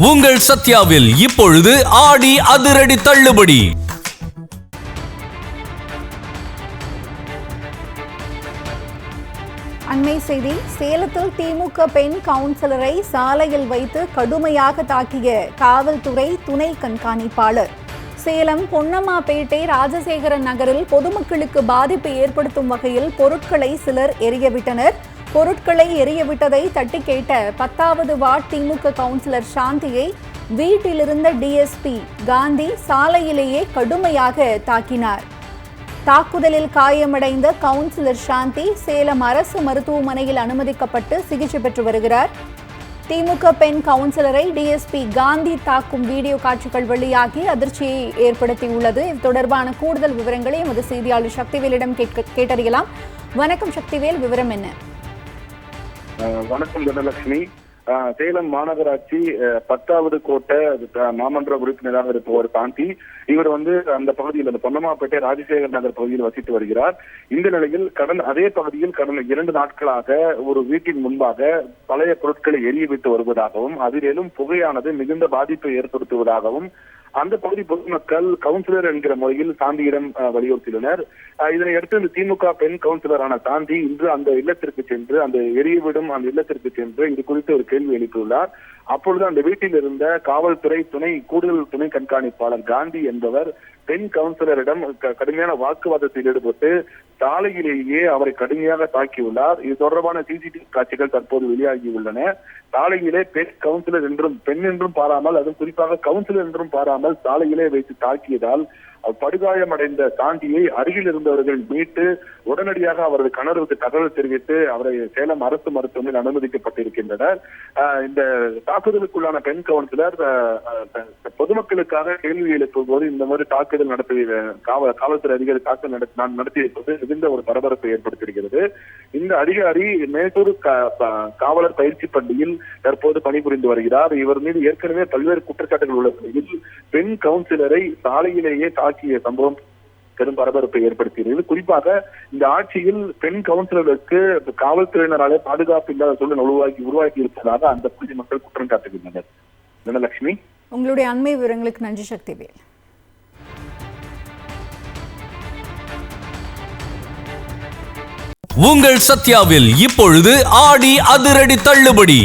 உங்கள் சத்யாவில் இப்பொழுது ஆடி அதிரடி தள்ளுபடி. அண்மை செய்தி. சேலத்தில் திமுக பெண் கவுன்சிலரை சாலையில் வைத்து கடுமையாக தாக்கிய காவல்துறை துணை கண்காணிப்பாளர். சேலம் பொன்னம்மாபேட்டை ராஜசேகரன் நகரில் பொதுமக்களுக்கு பாதிப்பு ஏற்படுத்தும் வகையில் பொருட்களை சிலர் எரியவிட்டனர். பொருட்களை எரியவிட்டதை தட்டி கேட்ட 10வது வார்டு திமுக கவுன்சிலர் சாந்தியை வீட்டிலிருந்த டிஎஸ்பி காந்தி சாலையிலேயே கடுமையாக தாக்கினார். தாக்குதலில் காயமடைந்த கவுன்சிலர் சாந்தி சேலம் அரசு மருத்துவமனையில் அனுமதிக்கப்பட்டு சிகிச்சை பெற்று வருகிறார். திமுக பெண் கவுன்சிலரை டிஎஸ்பி காந்தி தாக்கும் வீடியோ காட்சிகள் வெளியாகி அதிர்ச்சியை ஏற்படுத்தியுள்ளது. இது தொடர்பான கூடுதல் விவரங்களை எமது செய்தியாளர் சக்திவேலிடம் கேட்டறியலாம். வணக்கம் சக்திவேல், விவரம் என்ன? வணக்கம் தனலட்சுமி. சேலம் மாநகராட்சி 10வது கோட்டை மாமன்ற உறுப்பினராக இருப்பவர் காந்தி. இவர் அந்த பகுதியில் அந்த பொன்னம்மாபேட்டை ராஜசேகர் நகர் பகுதியில் வசித்து வருகிறார். இந்த நிலையில் அதே பகுதியில் கடந்த 2 நாட்களாக ஒரு வீட்டின் முன்பாக பழைய பொருட்களை எரியவிட்டு வருவதாகவும் அதிலும் புகையானது மிகுந்த பாதிப்பை ஏற்படுத்துவதாகவும் அந்த பகுதி பொதுமக்கள் கவுன்சிலர் என்கிற முறையில் சாந்தியிடம் வலியுறுத்தியுள்ளனர். இதனையடுத்து இந்த திமுக பெண் கவுன்சிலரான சாந்தி இன்று அந்த இல்லத்திற்கு சென்று அந்த எரியவிடும் அந்த இல்லத்திற்கு சென்று இது குறித்து ஒரு கேள்வி எழுப்பியுள்ளார். அப்பொழுது அந்த வீட்டில் இருந்த காவல்துறை கூடுதல் துணை கண்காணிப்பாளர் காந்தி என்பவர் பெண் கவுன்சிலரிடம் கடுமையான வாக்குவாதத்தில் ஈடுபட்டு சாலையிலேயே அவரை கடுமையாக தாக்கியுள்ளார். இது தொடர்பான சிசிடிவி காட்சிகள் தற்போது வெளியாகியுள்ளன. சாலையிலே பெண் என்றும் பாராமல், அதுவும் குறிப்பாக கவுன்சிலர் என்றும் பாராமல் சாலையிலே வைத்து தாக்கியதால் படுகாயமடைந்த சாந்தியை அருகில் இருந்தவர்கள் மீட்டு உடனடியாக அவரது கணவருக்கு தகவல் தெரிவித்து அவரை சேலம் அரசு மருத்துவமனையில் அனுமதிக்கப்பட்டிருக்கின்றனர். இந்த தாக்குதலுக்குள்ளான பெண் கவுன்சிலர் பொதுமக்களுக்காக கேள்வி எழுப்பும் போது இந்த மாதிரி தாக்குதல் நடத்திய காவல்துறை அதிகாரி தாக்குதல் நடத்தியிருப்பது மிகுந்த ஒரு பரபரப்பை ஏற்படுத்தியிருக்கிறது. இந்த அதிகாரி மேட்டூர் காவலர் பயிற்சி பள்ளியில் தற்போது பணிபுரிந்து வருகிறார். இவர் மீது ஏற்கனவே பல்வேறு குற்றச்சாட்டுகள் உள்ள நிலையில் பெண் கவுன்சிலரை சாலையிலேயே தாக்கிய சம்பவம் பெரும் பரபரப்பை ஏற்படுத்தியிருக்கிறது. குறிப்பாக இந்த ஆட்சியில் பெண் கவுன்சிலருக்கு காவல்துறையினராலே பாதுகாப்பு இல்லாத சூழல் உருவாக்கி இருப்பதாக அந்த பகுதி மக்கள் குற்றம் சாட்டுகின்றனர். தனலட்சுமி, உங்களுடைய அண்மை விவரங்களுக்கு நன்றி சக்திவேல். உங்கள் சத்யாவில் இப்பொழுது ஆடி அதிரடி தள்ளுபடி.